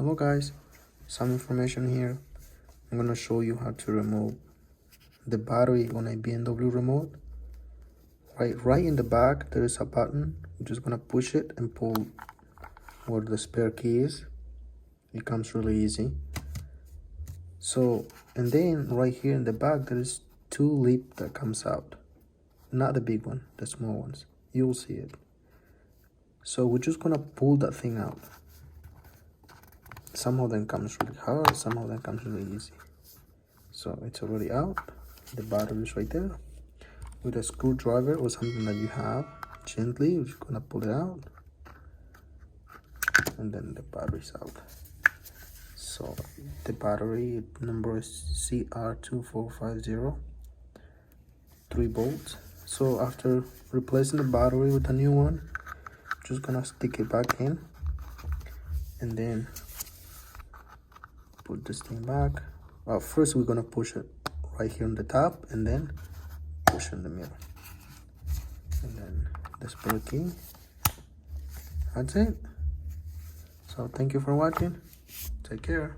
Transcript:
Hello guys, some information here. I'm gonna show you how to remove the battery on a BMW remote. Right in the back there is a button. You're just gonna push it and pull where the spare key is. It comes really easy. So, and then right here in the back there is two lip that comes out. Not the big one, the small ones. You'll see it. So we're just gonna pull that thing out. Some of them comes really hard, some of them comes really easy. So it's already out. The battery is right there. With a screwdriver or something that you have, gently, you're just gonna pull it out. And then the battery's out. So the battery number is CR2450, 3 volts. So after replacing the battery with a new one, just gonna stick it back in and then put this thing back. First we're gonna push it right here on the top and then push in the middle, and then the spare key. That's it. So thank you for watching. Take care.